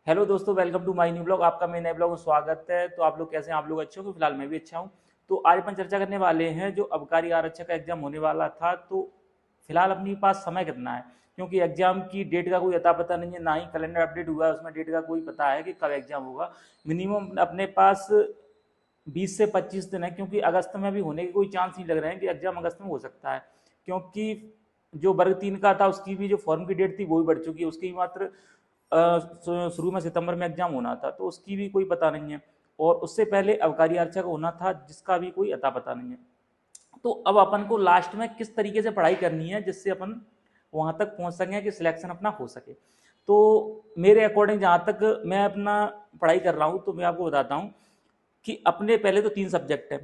Hello दोस्तों, welcome to my new blog. आपका मेरे नए ब्लॉग में स्वागत है। तो आप लोग कैसे हैं? आप लोग अच्छे हो? फिलहाल मैं भी अच्छा हूं। तो आज अपन चर्चा करने वाले हैं जो अबकारी आरक्षक का एग्जाम होने वाला था। तो फिलहाल अपने पास समय कितना है, क्योंकि एग्जाम की डेट का कोई अता पता नहीं है, ना ही कैलेंडर अपडेट हुआ है उसमें डेट का कोई पता है कि कब एग्जाम होगा। मिनिमम अपने पास 20 से 25 दिन है, क्योंकि अगस्त में भी होने के कोई चांस नहीं लग रहे हैं कि एग्जाम अगस्त में हो सकता है। क्योंकि जो वर्ग 3 का था उसकी भी जो फॉर्म की डेट थी वो भी बढ़ चुकी है। उसकी भी मात्र शुरू में सितंबर में एग्जाम होना था, तो उसकी भी कोई पता नहीं है। और उससे पहले अबकारी आरक्षक होना था, जिसका भी कोई अता पता नहीं है। तो अब अपन को लास्ट में किस तरीके से पढ़ाई करनी है जिससे अपन वहां तक पहुंच सकें कि सिलेक्शन अपना हो सके। तो मेरे अकॉर्डिंग जहां तक मैं अपना पढ़ाई कर रहा हूं, तो मैं आपको बताता हूं कि अपने पहले तो 3 सब्जेक्ट है,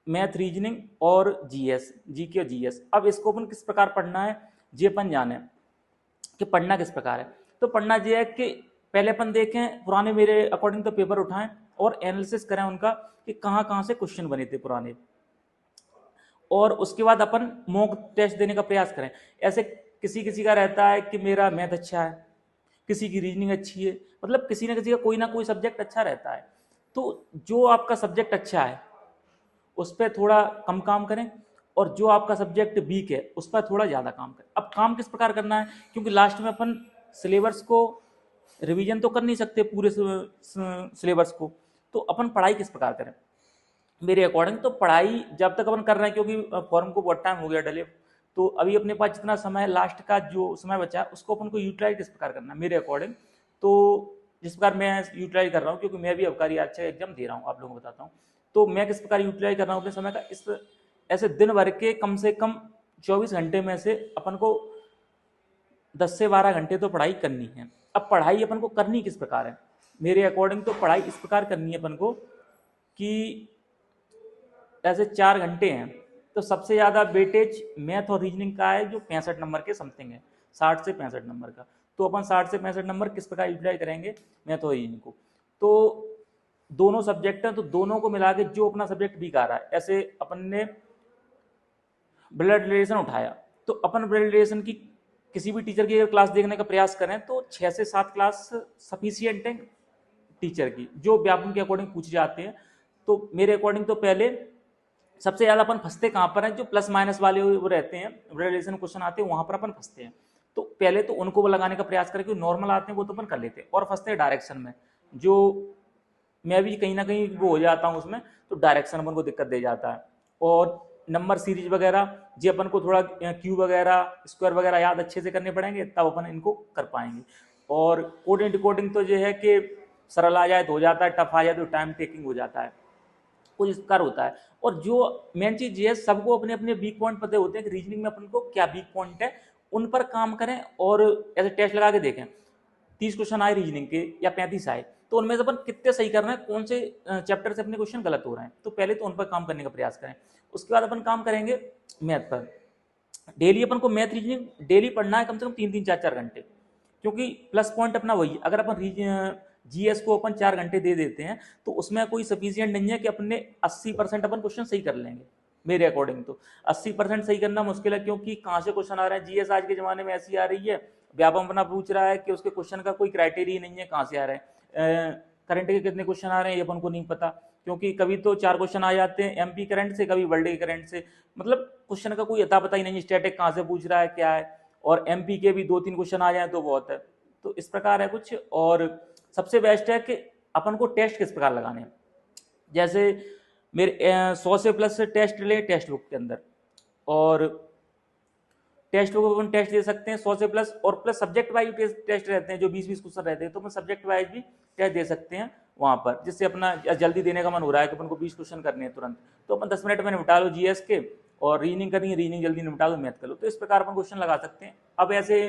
मैथ, रीजनिंग और जीएस, जीके और जीएस। अब इसको अपन किस प्रकार पढ़ना है ये अपन जाने कि पढ़ना किस प्रकार है। तो पढ़ना यह है कि पहले अपन देखें पुराने, मेरे अकॉर्डिंग तो पेपर उठाएं और एनालिसिस करें उनका कि कहाँ कहाँ से क्वेश्चन बने थे पुराने, और उसके बाद अपन मॉक टेस्ट देने का प्रयास करें। ऐसे किसी किसी का रहता है कि मेरा मैथ अच्छा है, किसी की रीजनिंग अच्छी है, मतलब किसी ना किसी का कोई ना कोई सब्जेक्ट अच्छा रहता है। तो जो आपका सब्जेक्ट अच्छा है उस पर थोड़ा कम काम करें, और जो आपका सब्जेक्ट वीक है उस पर थोड़ा ज़्यादा काम करें। अब काम किस प्रकार करना है, क्योंकि लास्ट में अपन सिलेबस को रिवीजन तो कर नहीं सकते पूरे सिलेबस को, तो अपन पढ़ाई किस प्रकार करें। मेरे अकॉर्डिंग तो पढ़ाई जब तक अपन कर रहे हैं, क्योंकि फॉर्म को बहुत टाइम हो गया डले, तो अभी अपने पास जितना समय लास्ट का जो समय बचा है उसको अपन को यूटिलाइज किस प्रकार करना है मेरे अकॉर्डिंग। तो जिस प्रकार मैं यूटिलाइज कर रहा हूँ, क्योंकि मैं भी अबकारी आरक्षक एग्जाम दे रहा हूँ, आप लोगों को बताता हूँ। तो मैं किस प्रकार यूटिलाइज कर रहा हूँ अपने समय का, इस ऐसे दिन भर के कम से कम 24 घंटे में से अपन को 10 से 12 घंटे तो पढ़ाई करनी है। अब पढ़ाई अपन को करनी किस प्रकार है, मेरे अकॉर्डिंग तो पढ़ाई इस प्रकार करनी है अपन को कि ऐसे 4 घंटे हैं, तो सबसे ज़्यादा वेटेज मैथ और रीजनिंग का है, जो 65 नंबर के समथिंग है, 60 से 65 नंबर का। तो अपन 60 से 65 नंबर किस प्रकार यूटिलाइज करेंगे मैथ और रीजनिंग को। तो दोनों सब्जेक्ट हैं, तो दोनों को मिला के जो अपना सब्जेक्ट वीक आ रहा है, ऐसे अपन ने ब्लड रिलेशन उठाया, तो अपन ब्लड रिलेशन की किसी भी टीचर की अगर क्लास देखने का प्रयास करें तो 6 से 7 क्लास सफिशियंट है टीचर की, जो व्यापन के अकॉर्डिंग पूछे जाते हैं। तो मेरे अकॉर्डिंग तो पहले सबसे ज्यादा अपन फंसते कहाँ पर हैं, जो प्लस माइनस वाले वो रहते हैं, रिलेशन क्वेश्चन आते हैं, वहां पर अपन फंसते हैं। तो पहले तो उनको लगाने का प्रयास करें, क्योंकि नॉर्मल आते हैं वो तो अपन कर लेते हैं, और फंसते हैं डायरेक्शन में, जो मैं भी कहीं ना कहीं वो हो जाता हूँ उसमें। तो डायरेक्शन अपन को दिक्कत दे जाता है। और नंबर सीरीज वगैरह जी अपन को थोड़ा क्यू वगैरह स्क्वायर वगैरह याद अच्छे से करने पड़ेंगे, तब अपन इनको कर पाएंगे। और कोडिंग डिकोडिंग तो ये है कि सरल आ जाए तो हो जाता है, टफ आ जाए तो टाइम टेकिंग हो जाता है, कुछ इस प्रकार होता है। और जो मेन चीज ये है, सबको अपने अपने वीक पॉइंट पता होते हैं कि रीजनिंग में अपन को क्या वीक पॉइंट है, उन पर काम करें। और ऐसे टेस्ट लगा के देखें, 30 क्वेश्चन आए रीजनिंग के या 35 आए, तो उनमें से अपन कितने सही कर रहे हैं, कौन से चैप्टर से अपने क्वेश्चन गलत हो रहे हैं, तो पहले तो उन पर काम करने का प्रयास करें। उसके बाद अपन काम करेंगे मैथ पर। डेली अपन को मैथ रीजनिंग डेली पढ़ना है, कम से कम 3 3 4 4 घंटे, क्योंकि प्लस पॉइंट अपना वही, अगर अपन जीएस को अपन 4 घंटे दे देते हैं तो उसमें कोई सफिशियंट नहीं है कि अपने 80% अपन क्वेश्चन सही कर लेंगे। मेरे अकॉर्डिंग तो 80% सही करना मुश्किल है, क्योंकि कहाँ से क्वेश्चन आ रहे हैं। जीएस आज के जमाने में ऐसी आ रही है, व्यापम अपना पूछ रहा है कि उसके क्वेश्चन का कोई क्राइटेरिया नहीं है कहाँ से आ रहे हैं। करंट के कितने क्वेश्चन आ रहे हैं ये अपन को नहीं पता, क्योंकि कभी तो 4 क्वेश्चन आ जाते हैं एमपी करंट से, कभी वर्ल्ड के करंट से, मतलब क्वेश्चन का कोई अता पता ही नहीं, स्टैटिक कहाँ से पूछ रहा है क्या है। और एमपी के भी 2 3 क्वेश्चन आ जाए तो बहुत है। तो इस प्रकार है कुछ। और सबसे बेस्ट है कि अपन को टेस्ट किस प्रकार लगाने हैं। जैसे मेरे 100 से प्लस टेस्ट ले टेक्स्ट बुक के अंदर, और टेस्ट बुक अपन टेस्ट दे सकते हैं 100 से प्लस, और प्लस सब्जेक्ट वाइज टेस्ट रहते हैं जो 20 20 क्वेश्चन रहते हैं, तो अपन सब्जेक्ट वाइज भी टेस्ट दे सकते हैं वहां पर, जिससे अपना जल्दी देने का मन हो रहा है कि अपन को 20 क्वेश्चन करने हैं तुरंत, तो अपन 10 मिनट में निपटा लो जीएस के। और रीजनिंग करनी है, रीजनिंग जल्दी निपटा लो, मैथ कर लो। तो इस प्रकार अपन क्वेश्चन लगा सकते हैं। अब ऐसे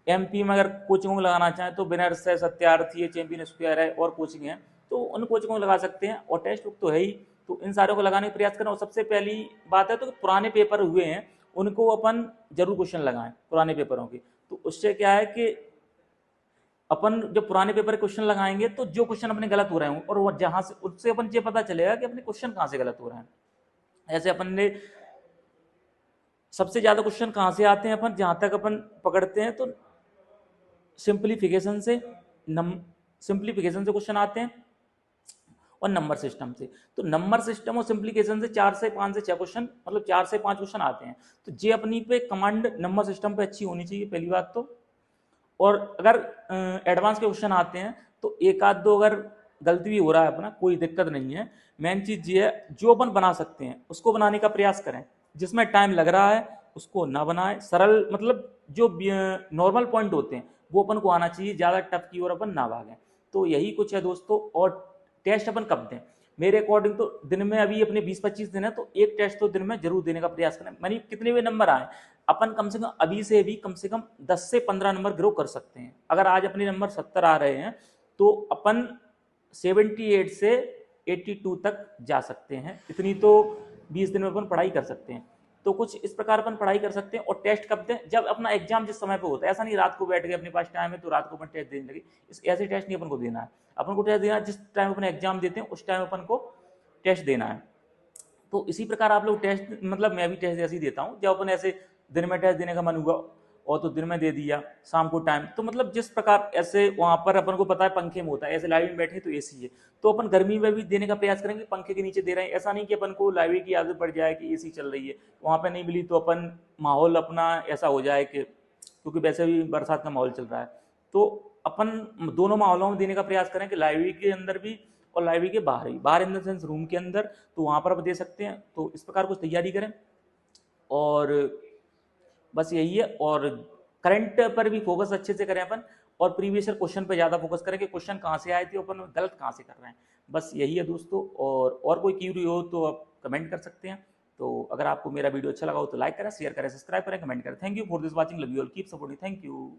एमपी में अगर कोचिंग में लगाना चाहें तो विनर्स है, सत्यार्थी है, चैंपियन स्क्वायर है, और कोचिंग है, तो उन कोचिंग में लगा सकते हैं। और टेक्स्ट बुक तो है ही, तो इन सारों को लगाने का प्रयास करें। और सबसे पहली बात है तो पुराने पेपर हुए हैं उनको अपन जरूर क्वेश्चन लगाएं, पुराने पेपरों के। तो उससे क्या है कि अपन जब पुराने पेपर क्वेश्चन लगाएंगे तो जो क्वेश्चन अपने गलत हो रहे हैं, और जहां से उससे अपन ये पता चलेगा कि अपने क्वेश्चन कहाँ से गलत हो रहे हैं। ऐसे अपन ने सबसे ज्यादा क्वेश्चन कहाँ से आते हैं, अपन जहां तक अपन पकड़ते हैं तो सिंप्लीफिकेशन से, सिंप्लीफिकेशन से क्वेश्चन आते हैं और नंबर सिस्टम से। तो नंबर सिस्टम और सिंप्लीफिकेशन से 4 से 5 से 6 क्वेश्चन, मतलब 4 से 5 क्वेश्चन आते हैं। तो ये अपनी पे कमांड नंबर सिस्टम पे अच्छी होनी चाहिए पहली बात तो। और अगर एडवांस के क्वेश्चन आते हैं तो एक आध दो अगर गलती भी हो रहा है अपना, कोई दिक्कत नहीं है। मेन चीज ये है जो अपन बना सकते हैं उसको बनाने का प्रयास करें, जिसमें टाइम लग रहा है उसको ना बनाएं। सरल मतलब जो नॉर्मल पॉइंट होते हैं वो अपन को आना चाहिए, ज़्यादा टफ की ओर अपन ना भागें। तो यही कुछ है दोस्तों। और टेस्ट अपन कब दें, मेरे अकॉर्डिंग तो दिन में अभी अपने 20-25 दिन है तो एक टेस्ट तो दिन में जरूर देने का प्रयास करें। मानी कितने भी नंबर आए, अपन कम से कम अभी से भी कम से कम 10 से 15 नंबर ग्रो कर सकते हैं। अगर आज अपने नंबर 70 आ रहे हैं तो अपन 78 से 82 तक जा सकते हैं। इतनी तो 20 दिन में अपन पढ़ाई कर सकते हैं। तो कुछ इस प्रकार अपन पढ़ाई कर सकते हैं। और टेस्ट कब दें, जब अपना एग्जाम जिस समय पे होता है। ऐसा नहीं रात को बैठ के अपने पास टाइम है तो रात को अपन टेस्ट देने लगे, ऐसे टेस्ट नहीं अपन को देना है। अपन को टेस्ट देना है जिस टाइम अपन एग्जाम देते हैं उस टाइम अपन को टेस्ट देना है। तो इसी प्रकार आप लोग टेस्ट, मतलब मैं भी टेस्ट ऐसे ही देता हूँ, जब अपन ऐसे दिन में टेस्ट देने का मन हुआ और तो दिन में दे दिया, शाम को टाइम तो मतलब जिस प्रकार ऐसे वहाँ पर अपन को पता है पंखे में होता है, ऐसे लाइब्रेरी में बैठे तो एसी है तो अपन गर्मी में भी देने का प्रयास करेंगे, पंखे के नीचे दे रहे हैं। ऐसा नहीं कि अपन को लाइब्रेरी की आदत पड़ जाए कि एसी चल रही है, वहाँ पर नहीं मिली तो अपन माहौल अपना ऐसा हो जाए कि, क्योंकि वैसे भी बरसात का माहौल चल रहा है, तो अपन दोनों माहौलों में देने का प्रयास करें कि लाइब्रेरी के अंदर भी और लाइब्रेरी के बाहर ही, बाहर इन द सेंस रूम के अंदर, तो वहाँ पर आप दे सकते हैं। तो इस प्रकार कुछ तैयारी करें और बस यही है। और करंट पर भी फोकस अच्छे से करें अपन, और प्रीवियस ईयर क्वेश्चन पर ज़्यादा फोकस करें कि क्वेश्चन कहाँ से आए थे, अपन गलत कहाँ से कर रहे हैं। बस यही है दोस्तों। और कोई क्यूरी हो तो आप कमेंट कर सकते हैं। तो अगर आपको मेरा वीडियो अच्छा लगा हो तो लाइक करें, शेयर करें, सब्सक्राइब करें, कमेंट करें। Thank you for this watching, love you all, keep supporting, thank you.